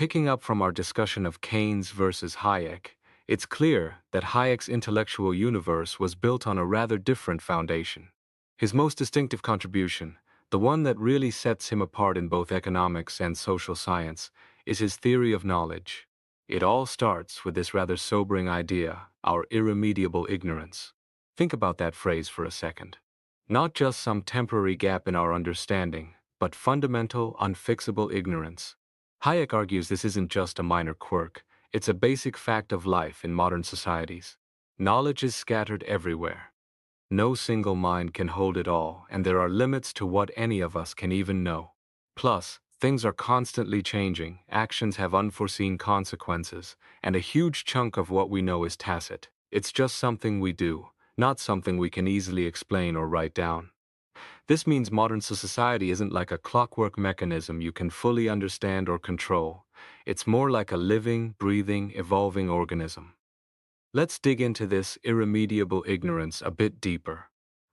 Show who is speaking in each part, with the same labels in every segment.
Speaker 1: picking up from our discussion of Keynes versus Hayek, it's clear that Hayek's intellectual universe was built on a rather different foundation. His most distinctive contribution, the one that really sets him apart in both economics and social science, is his theory of knowledge. It all starts with this rather sobering idea, our irremediable ignorance. Think about that phrase for a second. Not just some temporary gap in our understanding, but fundamental, unfixable ignorance. Hayek argues this isn't just a minor quirk, it's a basic fact of life in modern societies. Knowledge is scattered everywhere. No single mind can hold it all, and there are limits to what any of us can even know. Plus, things are constantly changing, actions have unforeseen consequences, and a huge chunk of what we know is tacit. It's just something we do, not something we can easily explain or write down. This means modern society isn't like a clockwork mechanism you can fully understand or control. It's more like a living, breathing, evolving organism. Let's dig into this irremediable ignorance a bit deeper.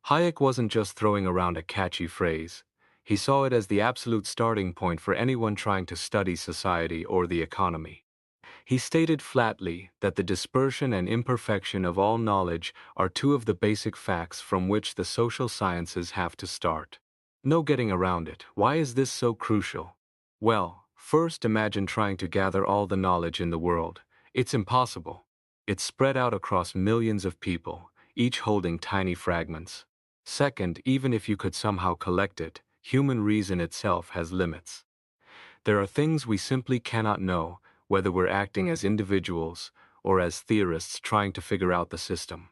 Speaker 1: Hayek wasn't just throwing around a catchy phrase. He saw it as the absolute starting point for anyone trying to study society or the economy. He stated flatly that the dispersion and imperfection of all knowledge are two of the basic facts from which the social sciences have to start. No getting around it. Why is this so crucial? Well, first imagine trying to gather all the knowledge in the world. It's impossible. It's spread out across millions of people, each holding tiny fragments. Second, even if you could somehow collect it, human reason itself has limits. There are things we simply cannot know, whether we're acting as individuals or as theorists trying to figure out the system.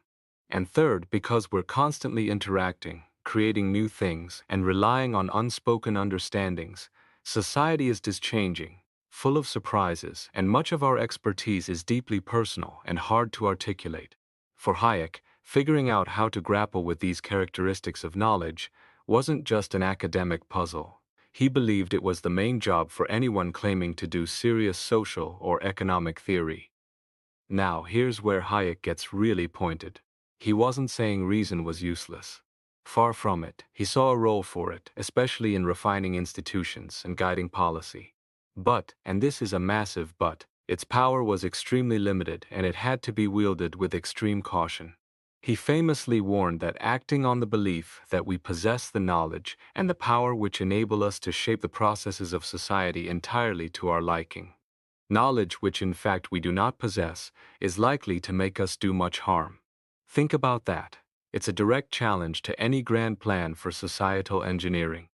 Speaker 1: And third, because we're constantly interacting, creating new things, and relying on unspoken understandings, society is changing, full of surprises, and much of our expertise is deeply personal and hard to articulate. For Hayek, figuring out how to grapple with these characteristics of knowledge wasn't just an academic puzzle. He believed it was the main job for anyone claiming to do serious social or economic theory. Now, here's where Hayek gets really pointed. He wasn't saying reason was useless. Far from it, he saw a role for it, especially in refining institutions and guiding policy. But, and this is a massive but, its power was extremely limited and it had to be wielded with extreme caution. He famously warned that acting on the belief that we possess the knowledge and the power which enable us to shape the processes of society entirely to our liking. Knowledge which in fact we do not possess is likely to make us do much harm. Think about that. It's a direct challenge to any grand plan for societal engineering.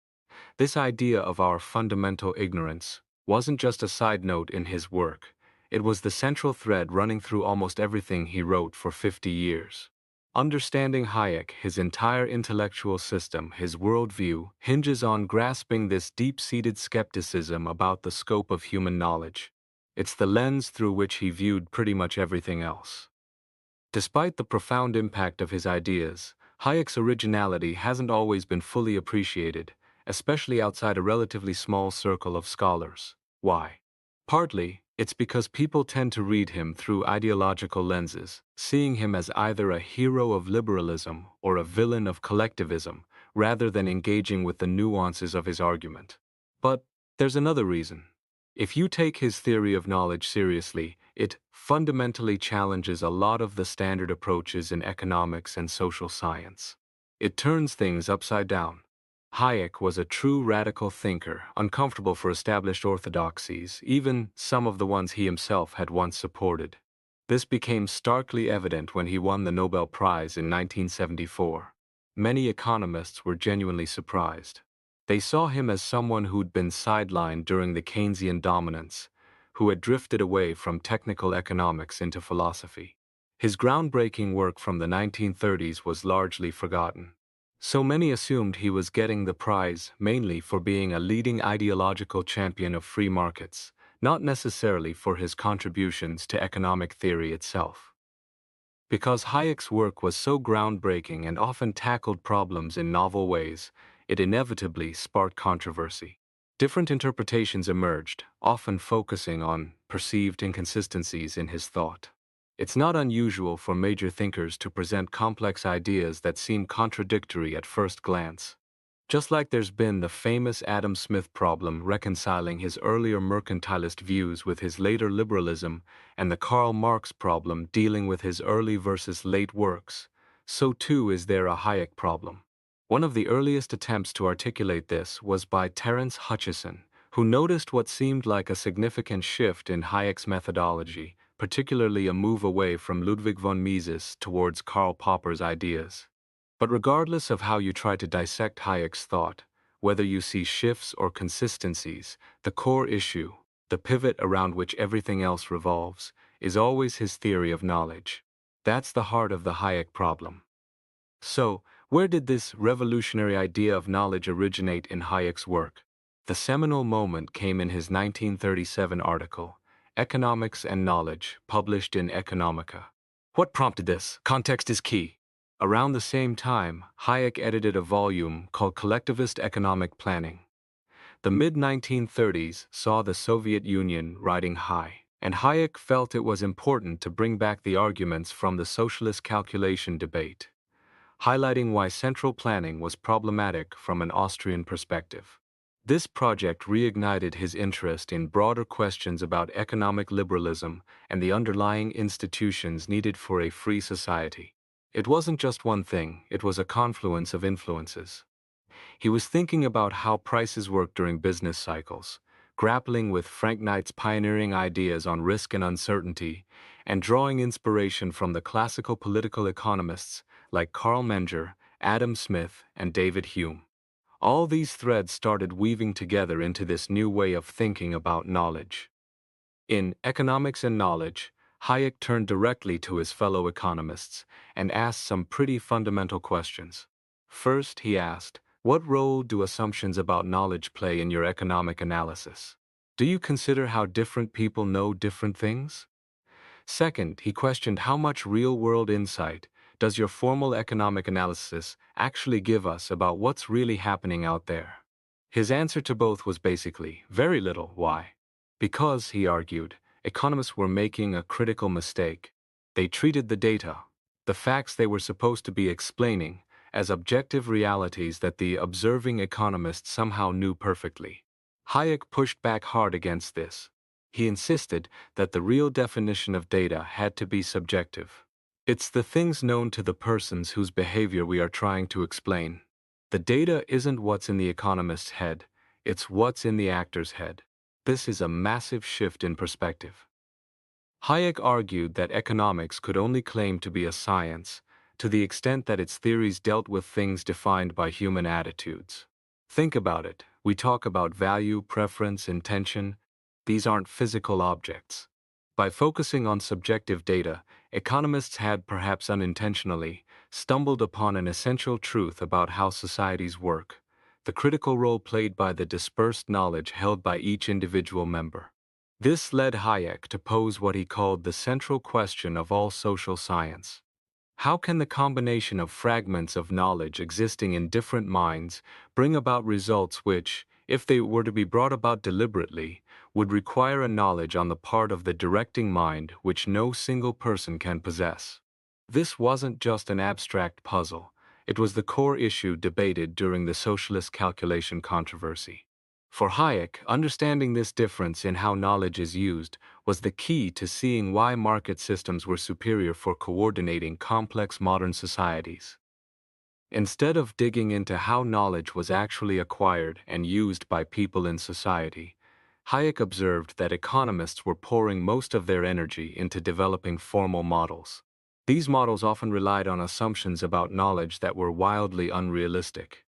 Speaker 1: This idea of our fundamental ignorance wasn't just a side note in his work. It was the central thread running through almost everything he wrote for 50 years. Understanding Hayek, his entire intellectual system, his worldview, hinges on grasping this deep-seated skepticism about the scope of human knowledge. It's the lens through which he viewed pretty much everything else. Despite the profound impact of his ideas, Hayek's originality hasn't always been fully appreciated, especially outside a relatively small circle of scholars. Why? Partly, it's because people tend to read him through ideological lenses, seeing him as either a hero of liberalism or a villain of collectivism, rather than engaging with the nuances of his argument. But there's another reason. If you take his theory of knowledge seriously, it fundamentally challenges a lot of the standard approaches in economics and social science. It turns things upside down. Hayek was a true radical thinker, uncomfortable for established orthodoxies, even some of the ones he himself had once supported. This became starkly evident when he won the Nobel Prize in 1974. Many economists were genuinely surprised. They saw him as someone who'd been sidelined during the Keynesian dominance, who had drifted away from technical economics into philosophy. His groundbreaking work from the 1930s was largely forgotten. So many assumed he was getting the prize mainly for being a leading ideological champion of free markets, not necessarily for his contributions to economic theory itself. Because Hayek's work was so groundbreaking and often tackled problems in novel ways, it inevitably sparked controversy. Different interpretations emerged, often focusing on perceived inconsistencies in his thought. It's not unusual for major thinkers to present complex ideas that seem contradictory at first glance. Just like there's been the famous Adam Smith problem reconciling his earlier mercantilist views with his later liberalism, and the Karl Marx problem dealing with his early versus late works, so too is there a Hayek problem. One of the earliest attempts to articulate this was by Terence Hutchison, who noticed what seemed like a significant shift in Hayek's methodology, particularly a move away from Ludwig von Mises towards Karl Popper's ideas. But regardless of how you try to dissect Hayek's thought, whether you see shifts or consistencies, the core issue, the pivot around which everything else revolves, is always his theory of knowledge. That's the heart of the Hayek problem. So, where did this revolutionary idea of knowledge originate in Hayek's work? The seminal moment came in his 1937 article, Economics and Knowledge, published in Economica. What prompted this? Context is key. Around the same time, Hayek edited a volume called Collectivist Economic Planning. The mid-1930s saw the Soviet Union riding high, and Hayek felt it was important to bring back the arguments from the socialist calculation debate, highlighting why central planning was problematic from an Austrian perspective. This project reignited his interest in broader questions about economic liberalism and the underlying institutions needed for a free society. It wasn't just one thing, it was a confluence of influences. He was thinking about how prices work during business cycles, grappling with Frank Knight's pioneering ideas on risk and uncertainty, and drawing inspiration from the classical political economists like Carl Menger, Adam Smith, and David Hume. All these threads started weaving together into this new way of thinking about knowledge. In Economics and Knowledge, Hayek turned directly to his fellow economists and asked some pretty fundamental questions. First, he asked, what role do assumptions about knowledge play in your economic analysis? Do you consider how different people know different things? Second, he questioned how much real-world insight does your formal economic analysis actually give us about what's really happening out there? His answer to both was basically, very little. Why? Because, he argued, economists were making a critical mistake. They treated the data, the facts they were supposed to be explaining, as objective realities that the observing economist somehow knew perfectly. Hayek pushed back hard against this. He insisted that the real definition of data had to be subjective. It's the things known to the persons whose behavior we are trying to explain. The data isn't what's in the economist's head, it's what's in the actor's head. This is a massive shift in perspective. Hayek argued that economics could only claim to be a science to the extent that its theories dealt with things defined by human attitudes. Think about it. We talk about value, preference, intention. These aren't physical objects. By focusing on subjective data, economists had, perhaps unintentionally, stumbled upon an essential truth about how societies work, the critical role played by the dispersed knowledge held by each individual member. This led Hayek to pose what he called the central question of all social science. How can the combination of fragments of knowledge existing in different minds bring about results which, if they were to be brought about deliberately, would require a knowledge on the part of the directing mind which no single person can possess? This wasn't just an abstract puzzle, it was the core issue debated during the socialist calculation controversy. For Hayek, understanding this difference in how knowledge is used was the key to seeing why market systems were superior for coordinating complex modern societies. Instead of digging into how knowledge was actually acquired and used by people in society, Hayek observed that economists were pouring most of their energy into developing formal models. These models often relied on assumptions about knowledge that were wildly unrealistic.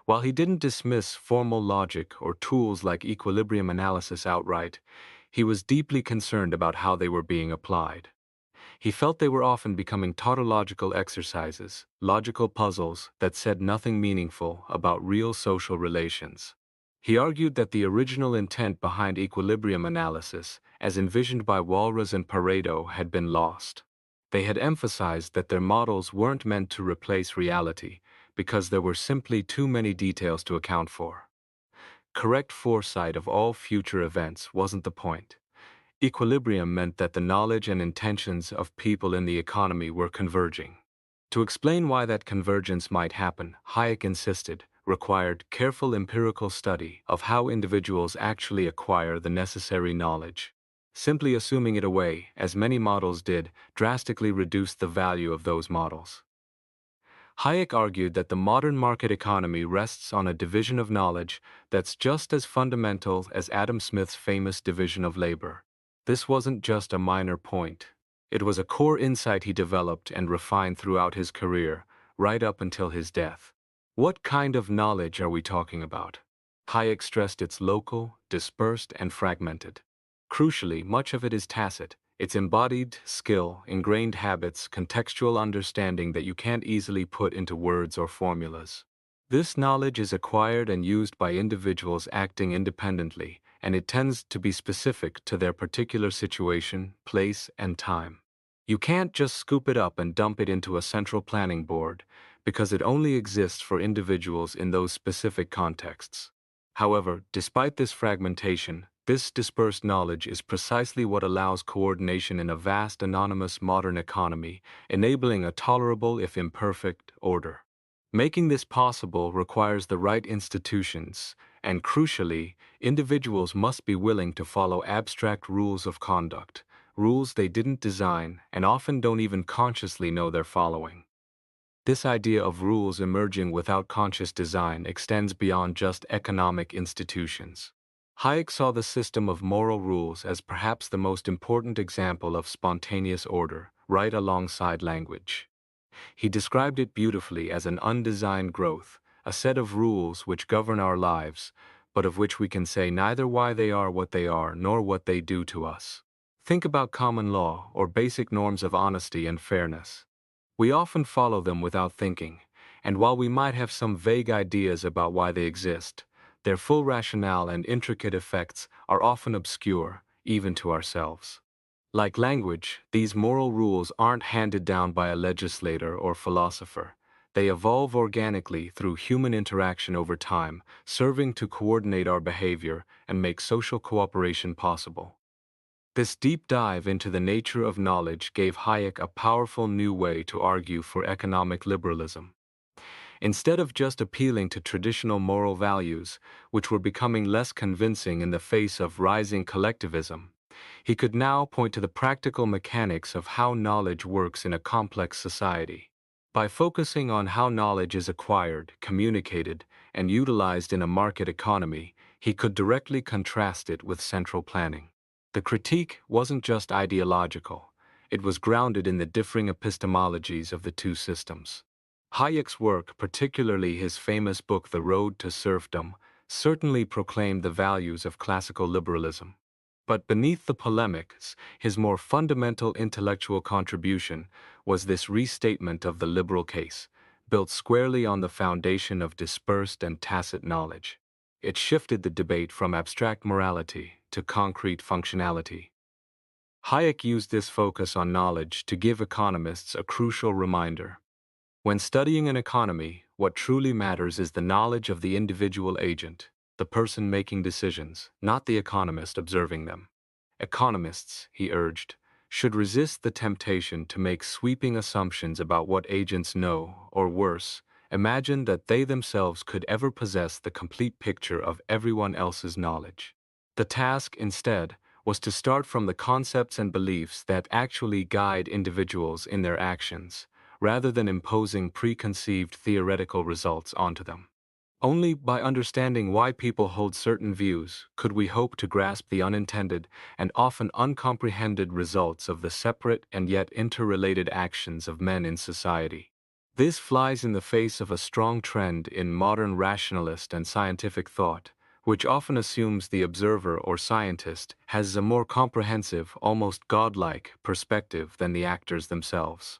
Speaker 1: While he didn't dismiss formal logic or tools like equilibrium analysis outright, he was deeply concerned about how they were being applied. He felt they were often becoming tautological exercises, logical puzzles that said nothing meaningful about real social relations. He argued that the original intent behind equilibrium analysis, as envisioned by Walras and Pareto, had been lost. They had emphasized that their models weren't meant to replace reality, because there were simply too many details to account for. Correct foresight of all future events wasn't the point. Equilibrium meant that the knowledge and intentions of people in the economy were converging. To explain why that convergence might happen, Hayek insisted, required careful empirical study of how individuals actually acquire the necessary knowledge. Simply assuming it away, as many models did, drastically reduced the value of those models. Hayek argued that the modern market economy rests on a division of knowledge that's just as fundamental as Adam Smith's famous division of labor. This wasn't just a minor point. It was a core insight he developed and refined throughout his career, right up until his death. What kind of knowledge are we talking about? Hayek stressed it's local, dispersed, and fragmented. Crucially, much of it is tacit. It's embodied skill, ingrained habits, contextual understanding that you can't easily put into words or formulas. This knowledge is acquired and used by individuals acting independently, and it tends to be specific to their particular situation, place, and time. You can't just scoop it up and dump it into a central planning board, because it only exists for individuals in those specific contexts. However, despite this fragmentation, this dispersed knowledge is precisely what allows coordination in a vast anonymous modern economy, enabling a tolerable if imperfect order. Making this possible requires the right institutions, and crucially, individuals must be willing to follow abstract rules of conduct, rules they didn't design and often don't even consciously know they're following. This idea of rules emerging without conscious design extends beyond just economic institutions. Hayek saw the system of moral rules as perhaps the most important example of spontaneous order, right alongside language. He described it beautifully as an undesigned growth, a set of rules which govern our lives, but of which we can say neither why they are what they are nor what they do to us. Think about common law or basic norms of honesty and fairness. We often follow them without thinking, and while we might have some vague ideas about why they exist, their full rationale and intricate effects are often obscure, even to ourselves. Like language, these moral rules aren't handed down by a legislator or philosopher. They evolve organically through human interaction over time, serving to coordinate our behavior and make social cooperation possible. This deep dive into the nature of knowledge gave Hayek a powerful new way to argue for economic liberalism. Instead of just appealing to traditional moral values, which were becoming less convincing in the face of rising collectivism, he could now point to the practical mechanics of how knowledge works in a complex society. By focusing on how knowledge is acquired, communicated, and utilized in a market economy, he could directly contrast it with central planning. The critique wasn't just ideological, it was grounded in the differing epistemologies of the two systems. Hayek's work, particularly his famous book The Road to Serfdom, certainly proclaimed the values of classical liberalism. But beneath the polemics, his more fundamental intellectual contribution was this restatement of the liberal case, built squarely on the foundation of dispersed and tacit knowledge. It shifted the debate from abstract morality to concrete functionality. Hayek used this focus on knowledge to give economists a crucial reminder. When studying an economy, what truly matters is the knowledge of the individual agent, the person making decisions, not the economist observing them. Economists, he urged, should resist the temptation to make sweeping assumptions about what agents know, or worse, imagine that they themselves could ever possess the complete picture of everyone else's knowledge. The task, instead, was to start from the concepts and beliefs that actually guide individuals in their actions, rather than imposing preconceived theoretical results onto them. Only by understanding why people hold certain views could we hope to grasp the unintended and often uncomprehended results of the separate and yet interrelated actions of men in society. This flies in the face of a strong trend in modern rationalist and scientific thought, which often assumes the observer or scientist has a more comprehensive, almost godlike, perspective than the actors themselves.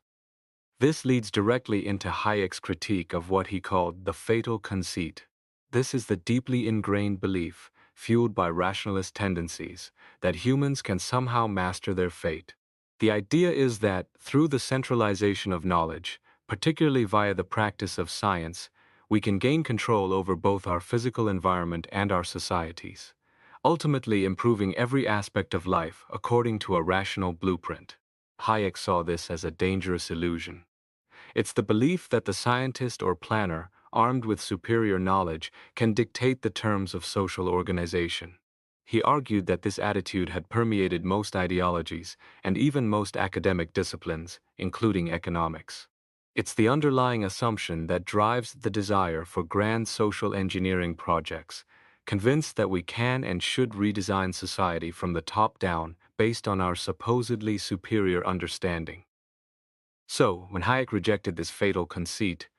Speaker 1: This leads directly into Hayek's critique of what he called the fatal conceit. This is the deeply ingrained belief, fueled by rationalist tendencies, that humans can somehow master their fate. The idea is that, through the centralization of knowledge, particularly via the practice of science, we can gain control over both our physical environment and our societies, ultimately improving every aspect of life according to a rational blueprint. Hayek saw this as a dangerous illusion. It's the belief that the scientist or planner armed with superior knowledge, can dictate the terms of social organization. He argued that this attitude had permeated most ideologies and even most academic disciplines, including economics. It's the underlying assumption that drives the desire for grand social engineering projects, convinced that we can and should redesign society from the top down based on our supposedly superior understanding. So, when Hayek rejected this fatal conceit,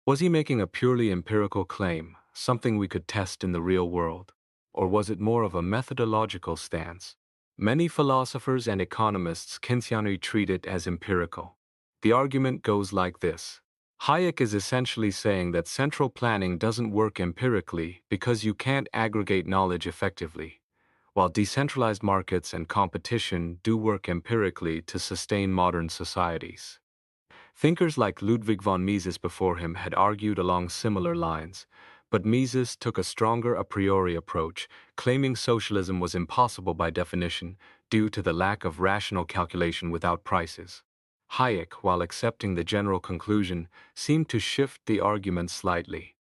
Speaker 1: was he making a purely empirical claim, something we could test in the real world? Or was it more of a methodological stance? Many philosophers and economists Keynesianly treat it as empirical. The argument goes like this. Hayek is essentially saying that central planning doesn't work empirically because you can't aggregate knowledge effectively, while decentralized markets and competition do work empirically to sustain modern societies. Thinkers like Ludwig von Mises before him had argued along similar lines, but Mises took a stronger a priori approach, claiming socialism was impossible by definition due to the lack of rational calculation without prices. Hayek, while accepting the general conclusion, seemed to shift the argument slightly.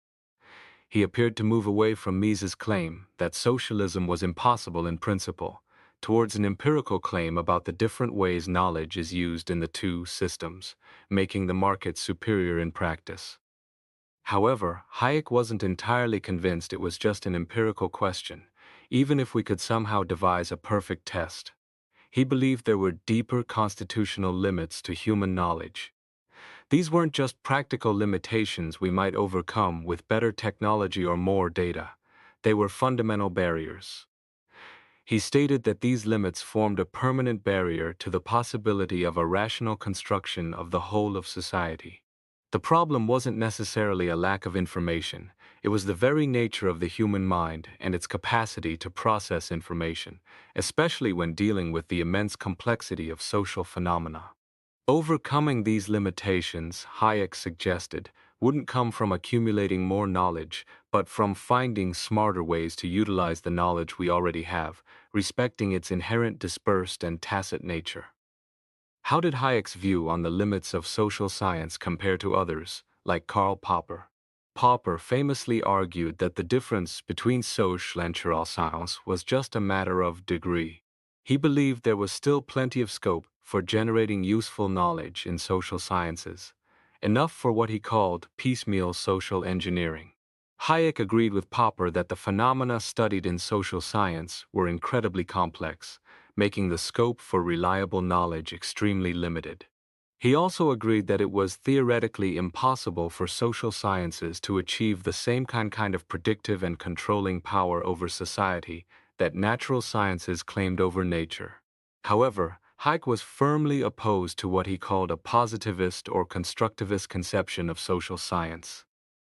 Speaker 1: He appeared to move away from Mises' claim that socialism was impossible in principle, towards an empirical claim about the different ways knowledge is used in the two systems, making the market superior in practice. However, Hayek wasn't entirely convinced it was just an empirical question, even if we could somehow devise a perfect test. He believed there were deeper constitutional limits to human knowledge. These weren't just practical limitations we might overcome with better technology or more data. They were fundamental barriers. He stated that these limits formed a permanent barrier to the possibility of a rational construction of the whole of society. The problem wasn't necessarily a lack of information, it was the very nature of the human mind and its capacity to process information, especially when dealing with the immense complexity of social phenomena. Overcoming these limitations, Hayek suggested, wouldn't come from accumulating more knowledge, but from finding smarter ways to utilize the knowledge we already have, respecting its inherent dispersed and tacit nature. How did Hayek's view on the limits of social science compare to others, like Karl Popper? Popper famously argued that the difference between social and natural science was just a matter of degree. He believed there was still plenty of scope for generating useful knowledge in social sciences, enough for what he called piecemeal social engineering. Hayek agreed with Popper that the phenomena studied in social science were incredibly complex, making the scope for reliable knowledge extremely limited. He also agreed that it was theoretically impossible for social sciences to achieve the same kind of predictive and controlling power over society that natural sciences claimed over nature. However, Hayek was firmly opposed to what he called a positivist or constructivist conception of social science.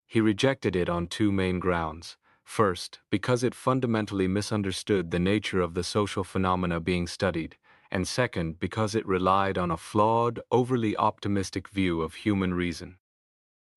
Speaker 1: He rejected it on two main grounds. First, because it fundamentally misunderstood the nature of the social phenomena being studied, and second, because it relied on a flawed, overly optimistic view of human reason.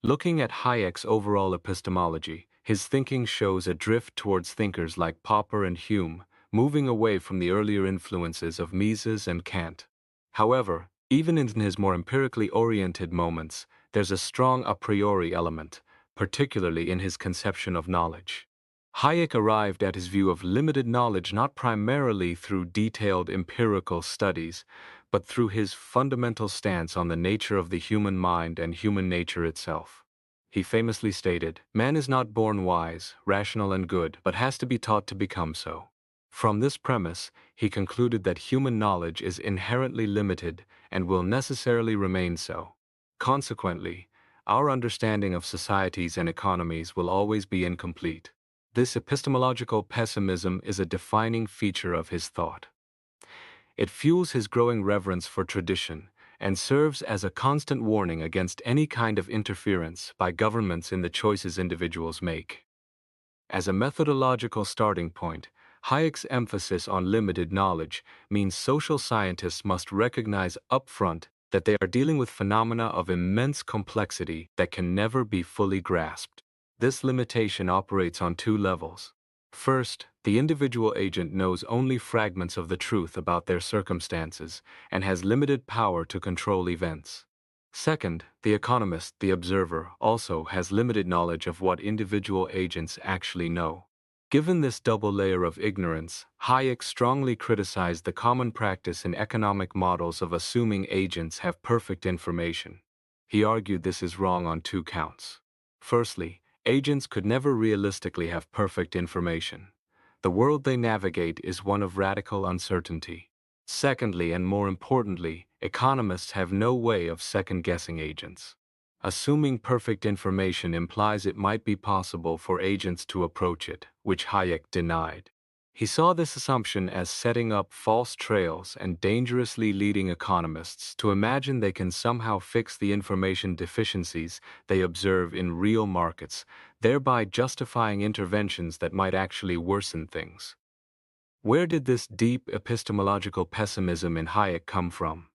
Speaker 1: Looking at Hayek's overall epistemology, his thinking shows a drift towards thinkers like Popper and Hume, moving away from the earlier influences of Mises and Kant. However, even in his more empirically oriented moments, there's a strong a priori element, particularly in his conception of knowledge. Hayek arrived at his view of limited knowledge not primarily through detailed empirical studies, but through his fundamental stance on the nature of the human mind and human nature itself. He famously stated, "Man is not born wise, rational and good, but has to be taught to become so." From this premise, he concluded that human knowledge is inherently limited and will necessarily remain so. Consequently, our understanding of societies and economies will always be incomplete. This epistemological pessimism is a defining feature of his thought. It fuels his growing reverence for tradition and serves as a constant warning against any kind of interference by governments in the choices individuals make. As a methodological starting point, Hayek's emphasis on limited knowledge means social scientists must recognize upfront that they are dealing with phenomena of immense complexity that can never be fully grasped. This limitation operates on two levels. First, the individual agent knows only fragments of the truth about their circumstances and has limited power to control events. Second, the economist, the observer, also has limited knowledge of what individual agents actually know. Given this double layer of ignorance, Hayek strongly criticized the common practice in economic models of assuming agents have perfect information. He argued this is wrong on two counts. Firstly, agents could never realistically have perfect information. The world they navigate is one of radical uncertainty. Secondly, and more importantly, economists have no way of second-guessing agents. Assuming perfect information implies it might be possible for agents to approach it, which Hayek denied. He saw this assumption as setting up false trails and dangerously leading economists to imagine they can somehow fix the information deficiencies they observe in real markets, thereby justifying interventions that might actually worsen things. Where did this deep epistemological pessimism in Hayek come from?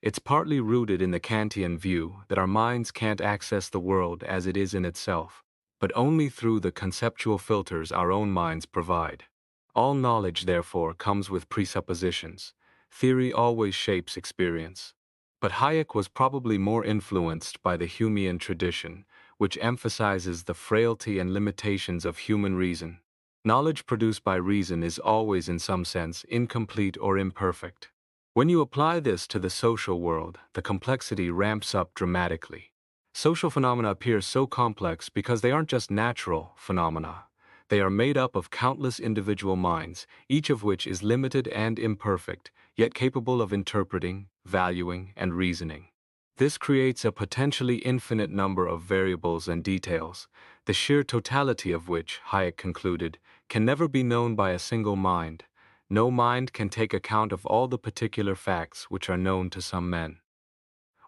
Speaker 1: It's partly rooted in the Kantian view that our minds can't access the world as it is in itself, but only through the conceptual filters our own minds provide. All knowledge, therefore, comes with presuppositions. Theory always shapes experience. But Hayek was probably more influenced by the Humean tradition, which emphasizes the frailty and limitations of human reason. Knowledge produced by reason is always, in some sense, incomplete or imperfect. When you apply this to the social world, the complexity ramps up dramatically. Social phenomena appear so complex because they aren't just natural phenomena. They are made up of countless individual minds, each of which is limited and imperfect, yet capable of interpreting, valuing, and reasoning. This creates a potentially infinite number of variables and details, the sheer totality of which, Hayek concluded, can never be known by a single mind. No mind can take account of all the particular facts which are known to some men.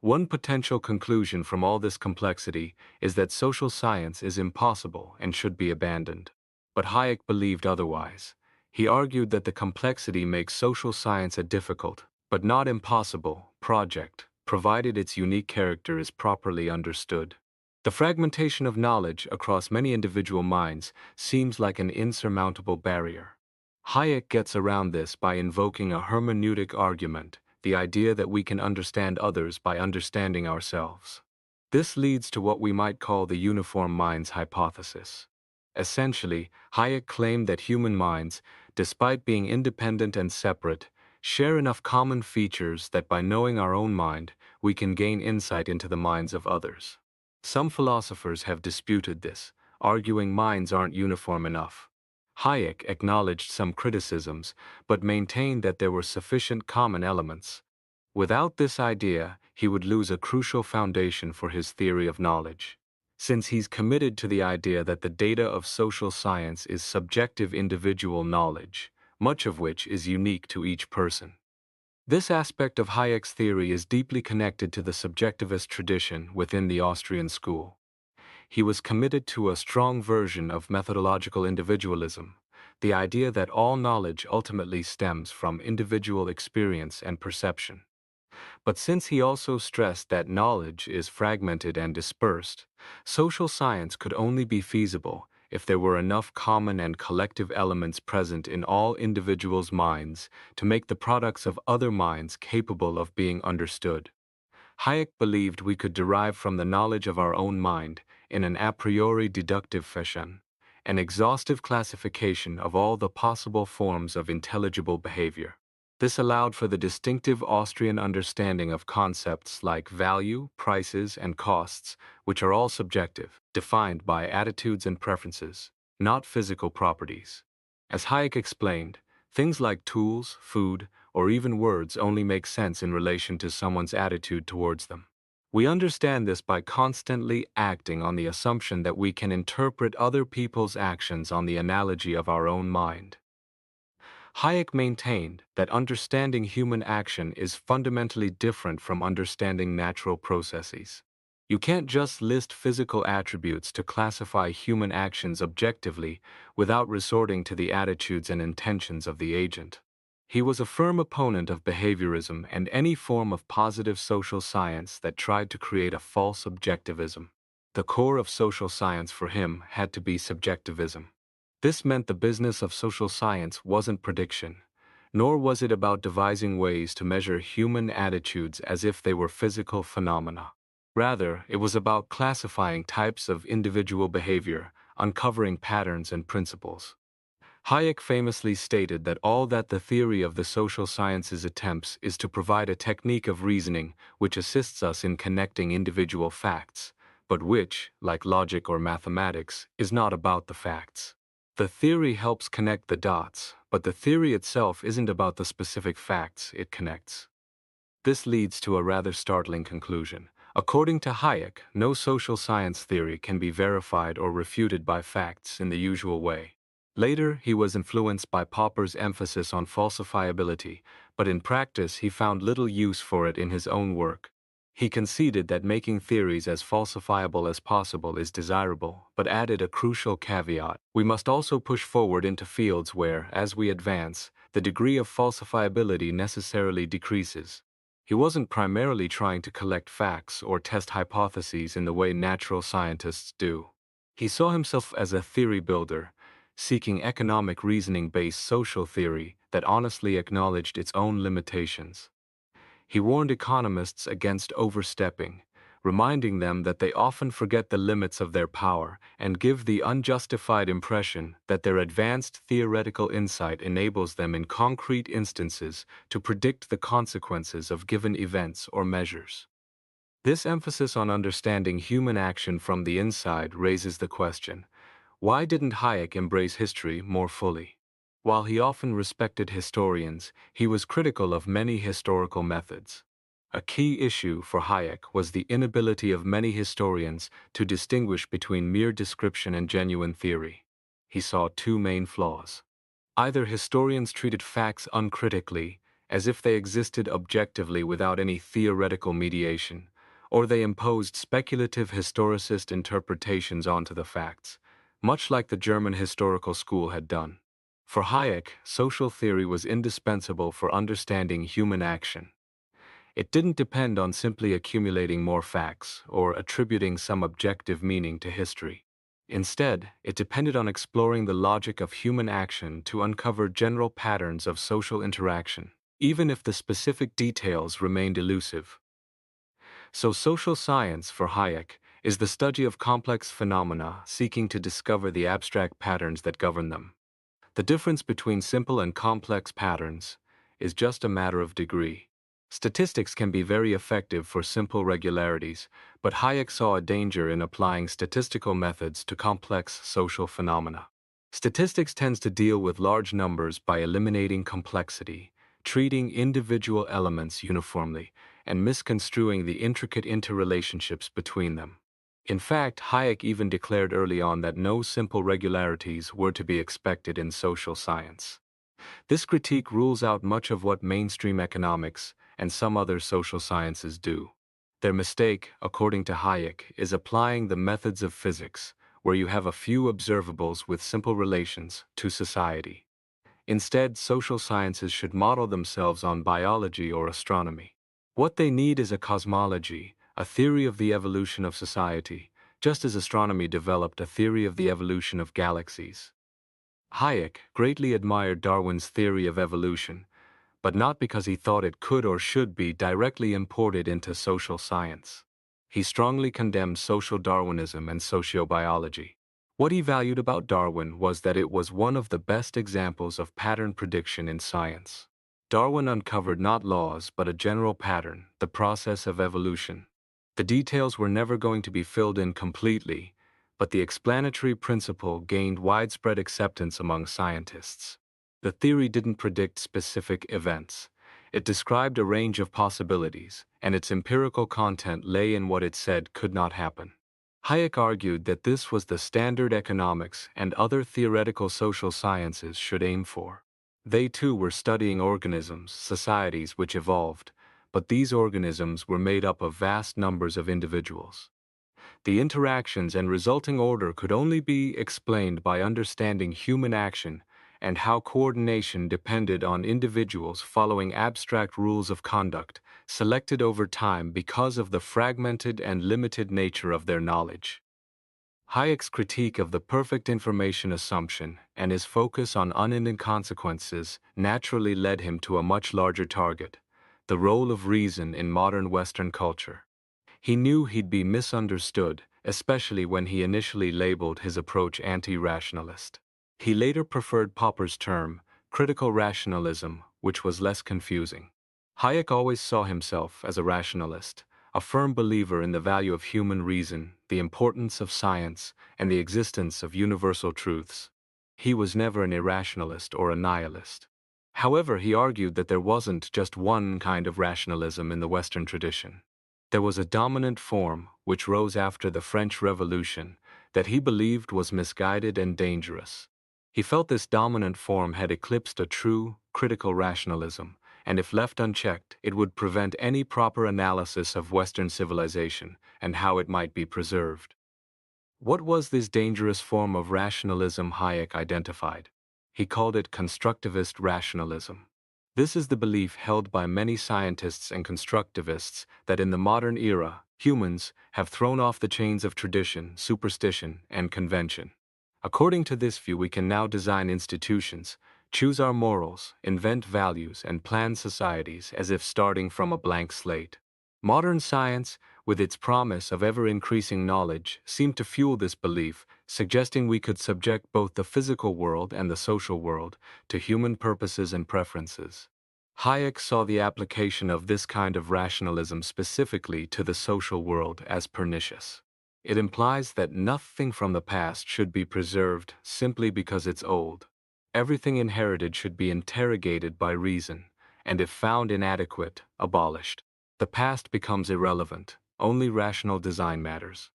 Speaker 1: One potential conclusion from all this complexity is that social science is impossible and should be abandoned. But Hayek believed otherwise. He argued that the complexity makes social science a difficult, but not impossible, project, provided its unique character is properly understood. The fragmentation of knowledge across many individual minds seems like an insurmountable barrier. Hayek gets around this by invoking a hermeneutic argument, the idea that we can understand others by understanding ourselves. This leads to what we might call the uniform minds hypothesis. Essentially, Hayek claimed that human minds, despite being independent and separate, share enough common features that by knowing our own mind, we can gain insight into the minds of others. Some philosophers have disputed this, arguing minds aren't uniform enough. Hayek acknowledged some criticisms, but maintained that there were sufficient common elements. Without this idea, he would lose a crucial foundation for his theory of knowledge, since he's committed to the idea that the data of social science is subjective individual knowledge, much of which is unique to each person. This aspect of Hayek's theory is deeply connected to the subjectivist tradition within the Austrian school. He was committed to a strong version of methodological individualism, the idea that all knowledge ultimately stems from individual experience and perception. But since he also stressed that knowledge is fragmented and dispersed, social science could only be feasible if there were enough common and collective elements present in all individuals' minds to make the products of other minds capable of being understood. Hayek believed we could derive from the knowledge of our own mind, in an a priori deductive fashion, an exhaustive classification of all the possible forms of intelligible behavior. This allowed for the distinctive Austrian understanding of concepts like value, prices, and costs, which are all subjective, defined by attitudes and preferences, not physical properties. As Hayek explained, things like tools, food, or even words only make sense in relation to someone's attitude towards them. We understand this by constantly acting on the assumption that we can interpret other people's actions on the analogy of our own mind. Hayek maintained that understanding human action is fundamentally different from understanding natural processes. You can't just list physical attributes to classify human actions objectively without resorting to the attitudes and intentions of the agent. He was a firm opponent of behaviorism and any form of positive social science that tried to create a false objectivism. The core of social science for him had to be subjectivism. This meant the business of social science wasn't prediction, nor was it about devising ways to measure human attitudes as if they were physical phenomena. Rather, it was about classifying types of individual behavior, uncovering patterns and principles. Hayek famously stated that all that the theory of the social sciences attempts is to provide a technique of reasoning which assists us in connecting individual facts, but which, like logic or mathematics, is not about the facts. The theory helps connect the dots, but the theory itself isn't about the specific facts it connects. This leads to a rather startling conclusion. According to Hayek, no social science theory can be verified or refuted by facts in the usual way. Later, he was influenced by Popper's emphasis on falsifiability, but in practice he found little use for it in his own work. He conceded that making theories as falsifiable as possible is desirable, but added a crucial caveat. We must also push forward into fields where, as we advance, the degree of falsifiability necessarily decreases. He wasn't primarily trying to collect facts or test hypotheses in the way natural scientists do. He saw himself as a theory builder, seeking economic reasoning-based social theory that honestly acknowledged its own limitations. He warned economists against overstepping, reminding them that they often forget the limits of their power and give the unjustified impression that their advanced theoretical insight enables them in concrete instances to predict the consequences of given events or measures. This emphasis on understanding human action from the inside raises the question, why didn't Hayek embrace history more fully? While he often respected historians, he was critical of many historical methods. A key issue for Hayek was the inability of many historians to distinguish between mere description and genuine theory. He saw two main flaws. Either historians treated facts uncritically, as if they existed objectively without any theoretical mediation, or they imposed speculative historicist interpretations onto the facts, much like the German historical school had done. For Hayek, social theory was indispensable for understanding human action. It didn't depend on simply accumulating more facts or attributing some objective meaning to history. Instead, it depended on exploring the logic of human action to uncover general patterns of social interaction, even if the specific details remained elusive. So social science, for Hayek, is the study of complex phenomena seeking to discover the abstract patterns that govern them. The difference between simple and complex patterns is just a matter of degree. Statistics can be very effective for simple regularities, but Hayek saw a danger in applying statistical methods to complex social phenomena. Statistics tends to deal with large numbers by eliminating complexity, treating individual elements uniformly, and misconstruing the intricate interrelationships between them. In fact, Hayek even declared early on that no simple regularities were to be expected in social science. This critique rules out much of what mainstream economics and some other social sciences do. Their mistake, according to Hayek, is applying the methods of physics, where you have a few observables with simple relations, to society. Instead, social sciences should model themselves on biology or astronomy. What they need is a cosmology, a theory of the evolution of society, just as astronomy developed a theory of the evolution of galaxies. Hayek greatly admired Darwin's theory of evolution, but not because he thought it could or should be directly imported into social science. He strongly condemned social Darwinism and sociobiology. What he valued about Darwin was that it was one of the best examples of pattern prediction in science. Darwin uncovered not laws but a general pattern, the process of evolution. The details were never going to be filled in completely, but the explanatory principle gained widespread acceptance among scientists. The theory didn't predict specific events. It described a range of possibilities, and its empirical content lay in what it said could not happen. Hayek argued that this was the standard economics and other theoretical social sciences should aim for. They too were studying organisms, societies which evolved, but these organisms were made up of vast numbers of individuals. The interactions and resulting order could only be explained by understanding human action and how coordination depended on individuals following abstract rules of conduct, selected over time because of the fragmented and limited nature of their knowledge. Hayek's critique of the perfect information assumption and his focus on unending consequences naturally led him to a much larger target, the role of reason in modern Western culture. He knew he'd be misunderstood, especially when he initially labeled his approach anti-rationalist. He later preferred Popper's term, critical rationalism, which was less confusing. Hayek always saw himself as a rationalist, a firm believer in the value of human reason, the importance of science, and the existence of universal truths. He was never an irrationalist or a nihilist. However, he argued that there wasn't just one kind of rationalism in the Western tradition. There was a dominant form, which rose after the French Revolution, that he believed was misguided and dangerous. He felt this dominant form had eclipsed a true, critical rationalism, and if left unchecked, it would prevent any proper analysis of Western civilization and how it might be preserved. What was this dangerous form of rationalism Hayek identified? He called it constructivist rationalism. This is the belief held by many scientists and constructivists that in the modern era, humans have thrown off the chains of tradition, superstition, and convention. According to this view, we can now design institutions, choose our morals, invent values, and plan societies as if starting from a blank slate. Modern science, with its promise of ever-increasing knowledge, seemed to fuel this belief, suggesting we could subject both the physical world and the social world to human purposes and preferences. Hayek saw the application of this kind of rationalism specifically to the social world as pernicious. It implies that nothing from the past should be preserved simply because it's old. Everything inherited should be interrogated by reason, and if found inadequate, abolished. The past becomes irrelevant, only rational design matters.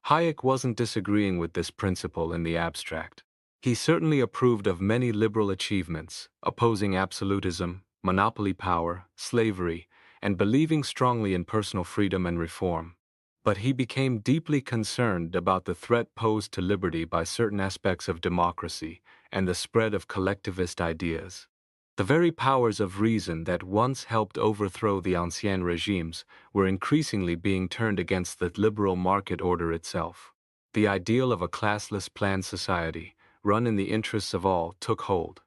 Speaker 1: Hayek wasn't disagreeing with this principle in the abstract. He certainly approved of many liberal achievements, opposing absolutism, monopoly power, slavery, and believing strongly in personal freedom and reform. But he became deeply concerned about the threat posed to liberty by certain aspects of democracy and the spread of collectivist ideas. The very powers of reason that once helped overthrow the ancien regimes were increasingly being turned against the liberal market order itself. The ideal of a classless planned society, run in the interests of all, took hold.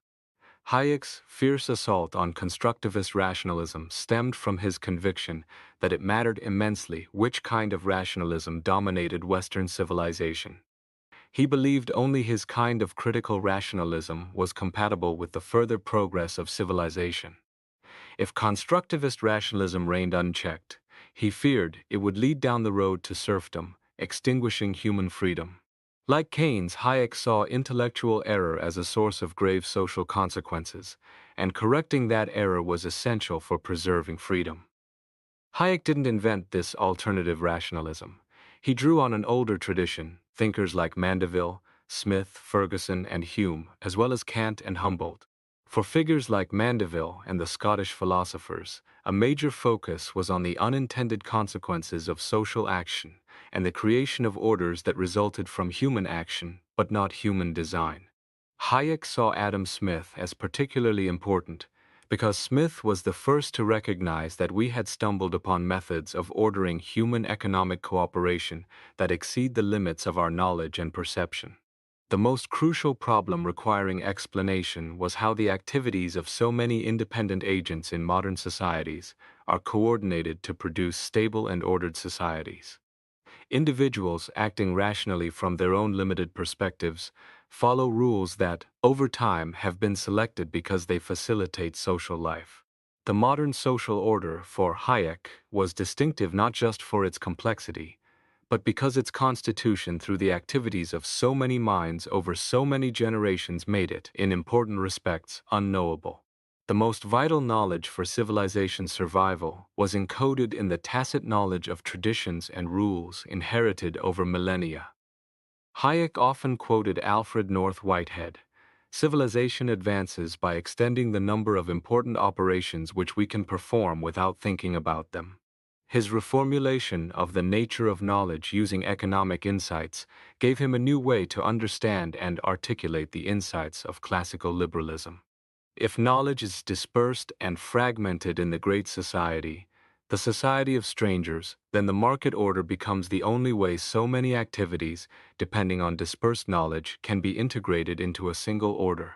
Speaker 1: Hayek's fierce assault on constructivist rationalism stemmed from his conviction that it mattered immensely which kind of rationalism dominated Western civilization. He believed only his kind of critical rationalism was compatible with the further progress of civilization. If constructivist rationalism reigned unchecked, he feared it would lead down the road to serfdom, extinguishing human freedom. Like Keynes, Hayek saw intellectual error as a source of grave social consequences, and correcting that error was essential for preserving freedom. Hayek didn't invent this alternative rationalism. He drew on an older tradition, thinkers like Mandeville, Smith, Ferguson, and Hume, as well as Kant and Humboldt. For figures like Mandeville and the Scottish philosophers, a major focus was on the unintended consequences of social action and the creation of orders that resulted from human action but not human design. Hayek saw Adam Smith as particularly important because Smith was the first to recognize that we had stumbled upon methods of ordering human economic cooperation that exceed the limits of our knowledge and perception. The most crucial problem requiring explanation was how the activities of so many independent agents in modern societies are coordinated to produce stable and ordered societies. Individuals acting rationally from their own limited perspectives follow rules that, over time, have been selected because they facilitate social life. The modern social order, for Hayek, was distinctive not just for its complexity, but because its constitution through the activities of so many minds over so many generations made it, in important respects, unknowable. The most vital knowledge for civilization's survival was encoded in the tacit knowledge of traditions and rules inherited over millennia. Hayek often quoted Alfred North Whitehead, "Civilization advances by extending the number of important operations which we can perform without thinking about them." His reformulation of the nature of knowledge using economic insights gave him a new way to understand and articulate the insights of classical liberalism. If knowledge is dispersed and fragmented in the great society, the society of strangers, then the market order becomes the only way so many activities, depending on dispersed knowledge, can be integrated into a single order.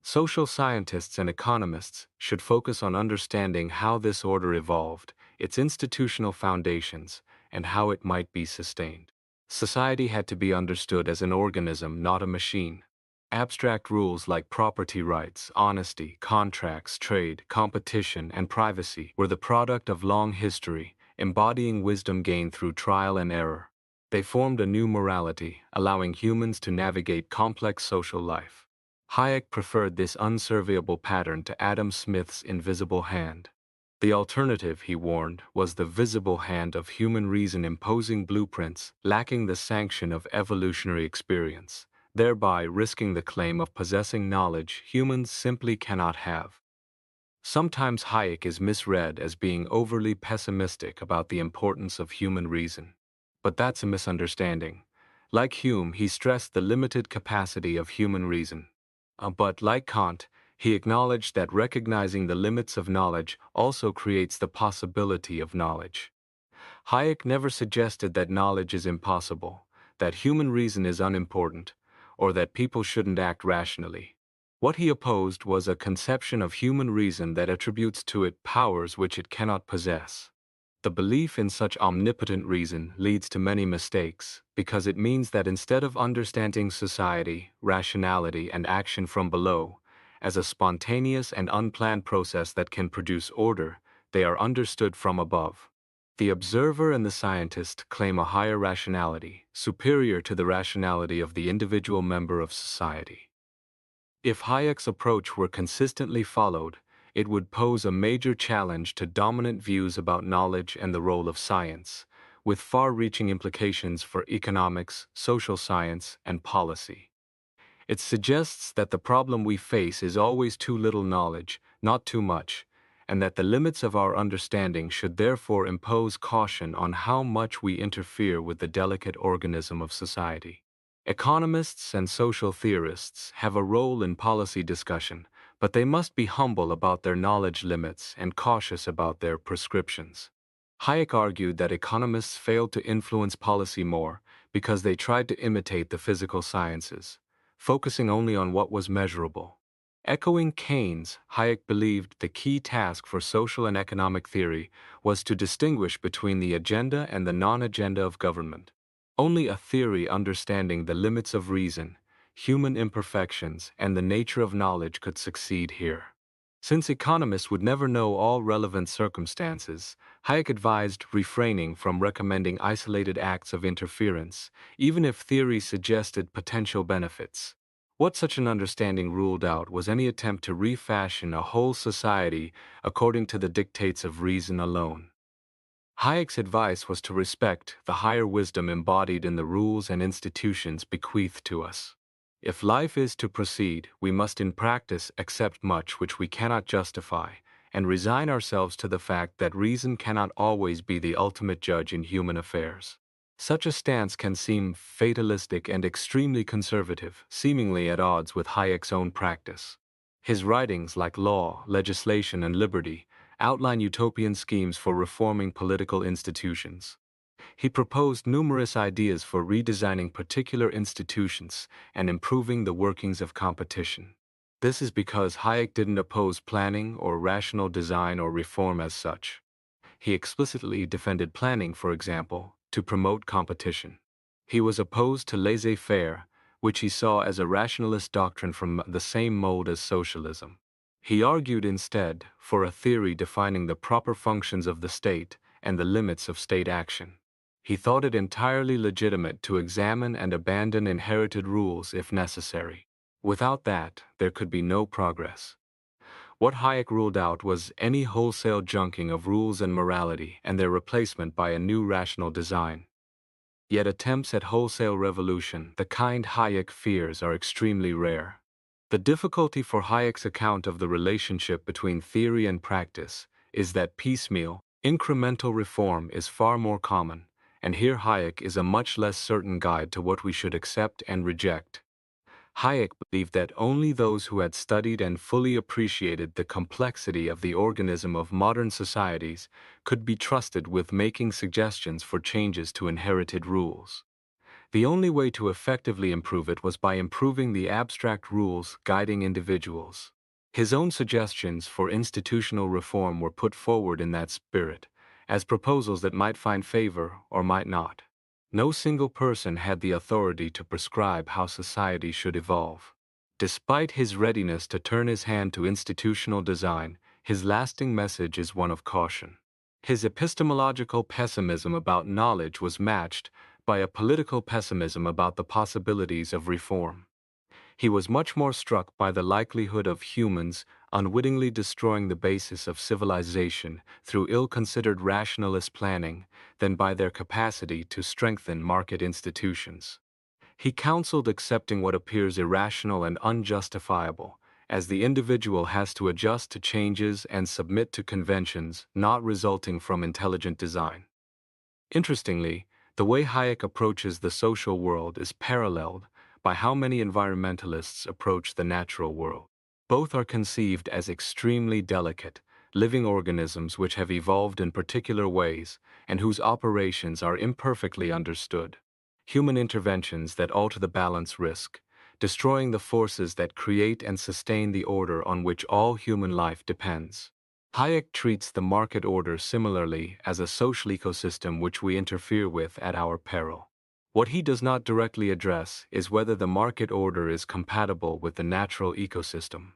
Speaker 1: Social scientists and economists should focus on understanding how this order evolved, its institutional foundations, and how it might be sustained. Society had to be understood as an organism, not a machine. Abstract rules like property rights, honesty, contracts, trade, competition, and privacy were the product of long history, embodying wisdom gained through trial and error. They formed a new morality, allowing humans to navigate complex social life. Hayek preferred this unsurveyable pattern to Adam Smith's invisible hand. The alternative, he warned, was the visible hand of human reason imposing blueprints, lacking the sanction of evolutionary experience, thereby risking the claim of possessing knowledge humans simply cannot have. Sometimes Hayek is misread as being overly pessimistic about the importance of human reason. But that's a misunderstanding. Like Hume, he stressed the limited capacity of human reason. But like Kant, he acknowledged that recognizing the limits of knowledge also creates the possibility of knowledge. Hayek never suggested that knowledge is impossible, that human reason is unimportant, or that people shouldn't act rationally. What he opposed was a conception of human reason that attributes to it powers which it cannot possess. The belief in such omnipotent reason leads to many mistakes, because it means that instead of understanding society, rationality, and action from below, as a spontaneous and unplanned process that can produce order, they are understood from above. The observer and the scientist claim a higher rationality, superior to the rationality of the individual member of society. If Hayek's approach were consistently followed, it would pose a major challenge to dominant views about knowledge and the role of science, with far-reaching implications for economics, social science, and policy. It suggests that the problem we face is always too little knowledge, not too much, and that the limits of our understanding should therefore impose caution on how much we interfere with the delicate organism of society. Economists and social theorists have a role in policy discussion, but they must be humble about their knowledge limits and cautious about their prescriptions. Hayek argued that economists failed to influence policy more because they tried to imitate the physical sciences, focusing only on what was measurable. Echoing Keynes, Hayek believed the key task for social and economic theory was to distinguish between the agenda and the non-agenda of government. Only a theory understanding the limits of reason, human imperfections, and the nature of knowledge could succeed here. Since economists would never know all relevant circumstances, Hayek advised refraining from recommending isolated acts of interference, even if theory suggested potential benefits. What such an understanding ruled out was any attempt to refashion a whole society according to the dictates of reason alone. Hayek's advice was to respect the higher wisdom embodied in the rules and institutions bequeathed to us. If life is to proceed, we must in practice accept much which we cannot justify, and resign ourselves to the fact that reason cannot always be the ultimate judge in human affairs. Such a stance can seem fatalistic and extremely conservative, seemingly at odds with Hayek's own practice. His writings like Law, Legislation, and Liberty outline utopian schemes for reforming political institutions. He proposed numerous ideas for redesigning particular institutions and improving the workings of competition. This is because Hayek didn't oppose planning or rational design or reform as such. He explicitly defended planning, for example, to promote competition. He was opposed to laissez-faire, which he saw as a rationalist doctrine from the same mold as socialism. He argued instead for a theory defining the proper functions of the state and the limits of state action. He thought it entirely legitimate to examine and abandon inherited rules if necessary. Without that, there could be no progress. What Hayek ruled out was any wholesale junking of rules and morality and their replacement by a new rational design. Yet attempts at wholesale revolution, the kind Hayek fears, are extremely rare. The difficulty for Hayek's account of the relationship between theory and practice is that piecemeal, incremental reform is far more common, and here Hayek is a much less certain guide to what we should accept and reject. Hayek believed that only those who had studied and fully appreciated the complexity of the organism of modern societies could be trusted with making suggestions for changes to inherited rules. The only way to effectively improve it was by improving the abstract rules guiding individuals. His own suggestions for institutional reform were put forward in that spirit, as proposals that might find favor or might not. No single person had the authority to prescribe how society should evolve. Despite his readiness to turn his hand to institutional design, his lasting message is one of caution. His epistemological pessimism about knowledge was matched by a political pessimism about the possibilities of reform. He was much more struck by the likelihood of humans unwittingly destroying the basis of civilization through ill-considered rationalist planning than by their capacity to strengthen market institutions. He counseled accepting what appears irrational and unjustifiable, as the individual has to adjust to changes and submit to conventions not resulting from intelligent design. Interestingly, the way Hayek approaches the social world is paralleled by how many environmentalists approach the natural world. Both are conceived as extremely delicate, living organisms which have evolved in particular ways and whose operations are imperfectly understood. Human interventions that alter the balance risk, destroying the forces that create and sustain the order on which all human life depends. Hayek treats the market order similarly as a social ecosystem which we interfere with at our peril. What he does not directly address is whether the market order is compatible with the natural ecosystem.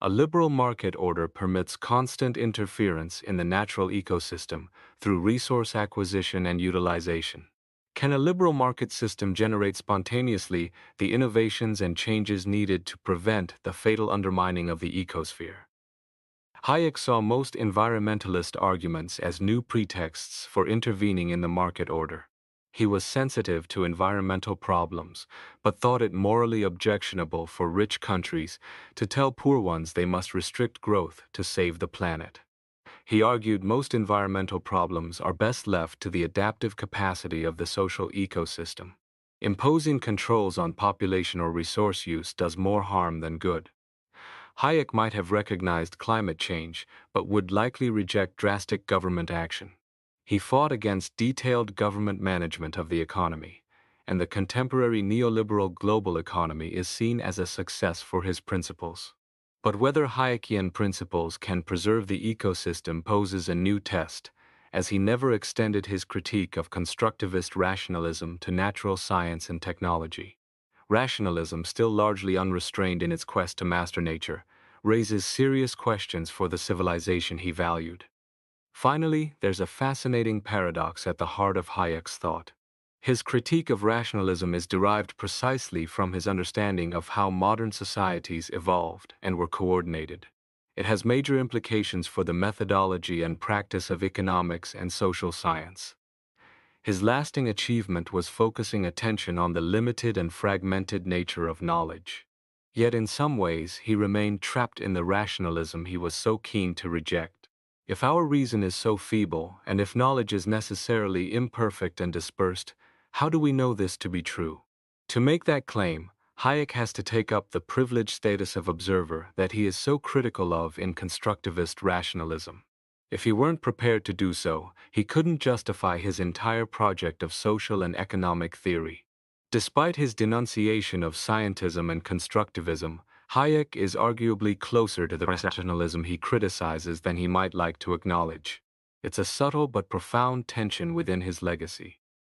Speaker 1: A liberal market order permits constant interference in the natural ecosystem through resource acquisition and utilization. Can a liberal market system generate spontaneously the innovations and changes needed to prevent the fatal undermining of the ecosphere? Hayek saw most environmentalist arguments as new pretexts for intervening in the market order. He was sensitive to environmental problems, but thought it morally objectionable for rich countries to tell poor ones they must restrict growth to save the planet. He argued most environmental problems are best left to the adaptive capacity of the social ecosystem. Imposing controls on population or resource use does more harm than good. Hayek might have recognized climate change, but would likely reject drastic government action. He fought against detailed government management of the economy, and the contemporary neoliberal global economy is seen as a success for his principles. But whether Hayekian principles can preserve the ecosystem poses a new test, as he never extended his critique of constructivist rationalism to natural science and technology. Rationalism, still largely unrestrained in its quest to master nature, raises serious questions for the civilization he valued. Finally, there's a fascinating paradox at the heart of Hayek's thought. His critique of rationalism is derived precisely from his understanding of how modern societies evolved and were coordinated. It has major implications for the methodology and practice of economics and social science. His lasting achievement was focusing attention on the limited and fragmented nature of knowledge. Yet in some ways, he remained trapped in the rationalism he was so keen to reject. If our reason is so feeble, and if knowledge is necessarily imperfect and dispersed, how do we know this to be true? To make that claim, Hayek has to take up the privileged status of observer that he is so critical of in constructivist rationalism. If he weren't prepared to do so, he couldn't justify his entire project of social and economic theory. Despite his denunciation of scientism and constructivism, Hayek is arguably closer to the rationalism he criticizes than he might like to acknowledge. It's a subtle but profound tension within his legacy.